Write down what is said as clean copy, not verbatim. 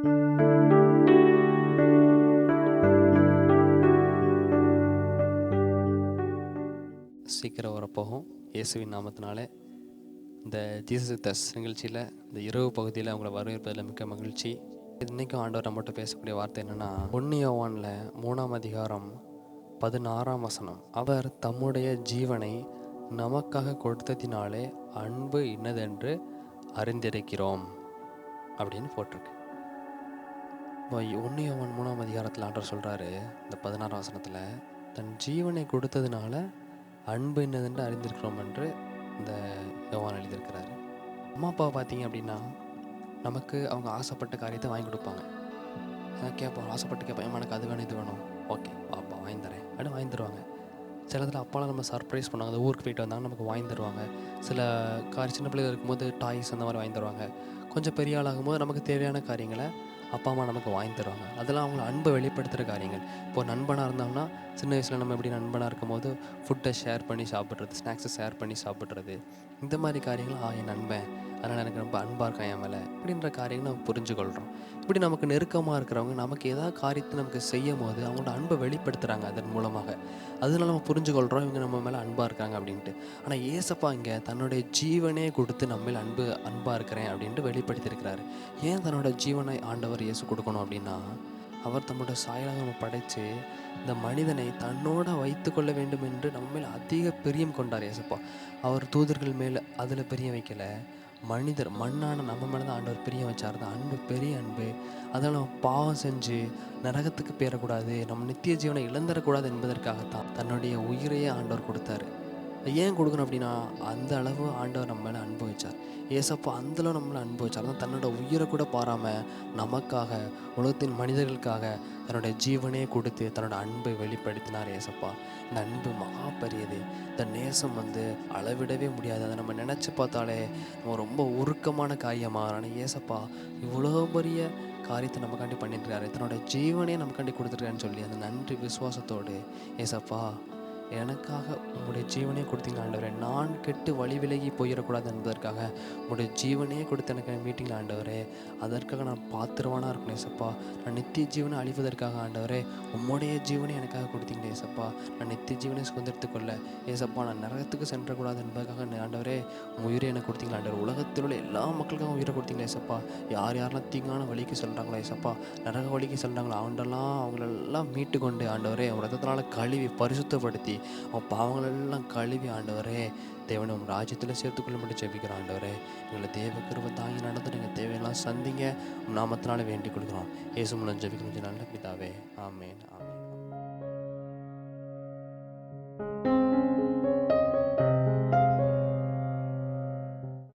சீக்கிரம் வரப்போகும் இயேசுவின் நாமத்தினாலே இந்த ஜீசஸ் தஸ் நிகழ்ச்சியில் இந்த இரவு பகுதியில் அவங்கள வரவேற்பதில் மிக்க மகிழ்ச்சி. இன்றைக்கும் ஆண்டவர் நம்மகிட்ட பேசக்கூடிய வார்த்தை என்னென்னா, 1 யோவானில் 3ஆம் அதிகாரம் 16ஆம் வசனம், அவர் தம்முடைய ஜீவனை நமக்காக கொடுத்ததினாலே அன்பு இன்னதென்று அறிந்திருக்கிறோம் அப்படின்னு போட்டிருக்கு. 1 யோவான் 3ஆம் அதிகாரத்தில் ஆண்டவர் சொல்கிறாரு, இந்த 16ஆம் வசனத்தில், தன் ஜீவனை கொடுத்ததுனால அன்பு என்னதென்று அறிந்திருக்கிறோம் என்று இந்த யோவான் எழுதியிருக்கிறாரு. அம்மா அப்பாவை பார்த்தீங்க அப்படின்னா, நமக்கு அவங்க ஆசைப்பட்ட காரியத்தை வாங்கி கொடுப்பாங்க. கேட்போம், ஆசைப்பட்டு கேட்போம், எனக்கு அது வேணும் இது வேணும், ஓகே பாப்பா வாங்கி தரேன் அப்படின்னு வாங்கி தருவாங்க. சில இதில் அப்பாலாம் நம்ம சர்ப்ரைஸ் பண்ணுவாங்க. அந்த ஊருக்கு போயிட்டு வந்தாங்க நமக்கு வாங்கி தருவாங்க. சில சின்ன பிள்ளைகள் இருக்கும்போது டாய்ஸ் அந்த மாதிரி வாங்கி தருவாங்க. கொஞ்சம் பெரிய ஆளாகும்போது நமக்கு தேவையான காரியங்களை அப்பா அம்மா நமக்கு வாங்கி தருவாங்க. அதெல்லாம் அவங்கள அன்பை வெளிப்படுத்துகிற காரியங்கள். இப்போது நண்பனாக இருந்தோம்னா, சின்ன வயசில் நம்ம எப்படி நண்பனாக இருக்கும் போது ஃபுட்டை ஷேர் பண்ணி சாப்பிட்றது, ஸ்நாக்ஸை ஷேர் பண்ணி சாப்பிட்றது, இந்த மாதிரி காரியங்கள் என் நண்பன், அதனால் எனக்கு ரொம்ப அன்பாக இருக்கான் என் மேலே, இப்படின்ற காரியங்கள் நம்ம புரிஞ்சுக்கொள்கிறோம். இப்படி நமக்கு நெருக்கமாக இருக்கிறவங்க நமக்கு ஏதாவது காரியத்தை நமக்கு செய்யும் போது அவங்களோட அன்பை வெளிப்படுத்துகிறாங்க அதன் மூலமாக. அதனால நம்ம புரிஞ்சுக்கொள்கிறோம் இவங்க நம்ம மேலே அன்பாக இருக்காங்க அப்படின்ட்டு. ஆனால் ஏசப்பா இங்கே தன்னுடைய ஜீவனே கொடுத்து நம்ம மேல் அன்பாக இருக்கிறேன் அப்படின்ட்டு வெளிப்படுத்தியிருக்கிறாரு. ஏன் தன்னோட ஜீவனை ஆண்டவர் இயேசு கொடுக்கணும் அப்படின்னா, அவர் தம்மோட சாயலாக நம்ம படைத்து இந்த மனிதனை தன்னோட வைத்து கொள்ள வேண்டும் என்று நம்ம மேல் அதிக பிரியம் கொண்டார் ஏசப்பா. அவர் தூதர்கள் மேலே அதில் பிரியம் வைக்கலை, மண்ணான நம்ம மேலே தான் ஆண்டவர் பிரியம் வச்சார். தான் அன்பு பெரிய அன்பு. அதனால் நம்ம பாவம் செஞ்சு நரகத்துக்கு போயிடக்கூடாது, நம்ம நித்திய ஜீவனை இழந்துடக்கூடாது என்பதற்காகத்தான் தன்னுடைய உயிரையே ஆண்டவர் கொடுத்தாரு. ஏன் கொடுக்கணும் அப்படின்னா, அந்த அளவு ஆண்டவர் நம்ம மேலே அன்பு வச்சார். ஏசப்பா அந்தளவு நம்மளை அன்பு வச்சார். தான் தன்னோட உயிரை கூட பாராமல் நமக்காக, உலகத்தின் மனிதர்களுக்காக தன்னோட ஜீவனே கொடுத்து தன்னோட அன்பை வெளிப்படுத்தினார் ஏசப்பா. இந்த அன்பு மகா பெரியது. இந்த நேசம் அளவிடவே முடியாது. அதை நம்ம நினச்சி பார்த்தாலே நம்ம ரொம்ப உருக்கமான காரியமாக. ஆனால் ஏசப்பா இவ்வளோ பெரிய காரியத்தை நமக்காண்டி பண்ணிட்டுருக்காரு, தன்னோட ஜீவனே நமக்காண்டி கொடுத்துருக்காருன்னு சொல்லி அந்த நன்றி விசுவாசத்தோடு, ஏசப்பா எனக்காக உங்களுடைய ஜீவனே கொடுத்தீங்க ஆண்டவரே, நான் கெட்டு வழி விலகி போயிடக்கூடாது என்பதற்காக உங்களுடைய ஜீவனே கொடுத்து எனக்கு மீட்டிங்கில் ஆண்டவரே, அதற்காக நான் பாத்திரவானாக இருக்கணும் ஏசப்பா. நான் நித்திய ஜீவனை அழிவதற்காக ஆண்டவரே உம்முடைய ஜீவனை எனக்காக கொடுத்தீங்களே ஏசப்பா. நான் நித்திய ஜீவனை சுதந்திரத்துக்கொள்ள ஏசப்பா, நான் நரகத்துக்கு சென்றக்கூடாது என்பதற்காக ஆண்டவரே உயிரை எனக்கு கொடுத்தீங்களா ஆண்டவர். உலகத்தில் உள்ள எல்லா மக்களுக்காக உயிரை கொடுத்தீங்களே ஏசப்பா. யாரெல்லாம் தீங்கான வழிக்கு சொல்கிறாங்களோ ஏசப்பா, நரக வழிக்கு சொல்கிறாங்களோ அவங்களெல்லாம் மீட்டு கொண்டு ஆண்டவரே உங்கள் ரத்தத்தினால் கழுவி பரிசுத்தப்படுத்தி அவன் பாவங்களெல்லாம் கழுவி ஆண்டவரே தேவனை உங்கள் ராஜ்யத்தில் சேர்த்துக்கொள்ள மட்டும் ஜெபிக்கிறோம் ஆண்டவரே. எங்களை தேவ கிருபை தாங்கி நடந்து நீங்கள் தேவையெல்லாம் சந்திங்க நாமத்தினால வேண்டிக் கொள்கிறோம். இயேசு மூலம் ஜெபிக்கிறோம் நல்ல பிதாவே. ஆமேன் ஆமேன்.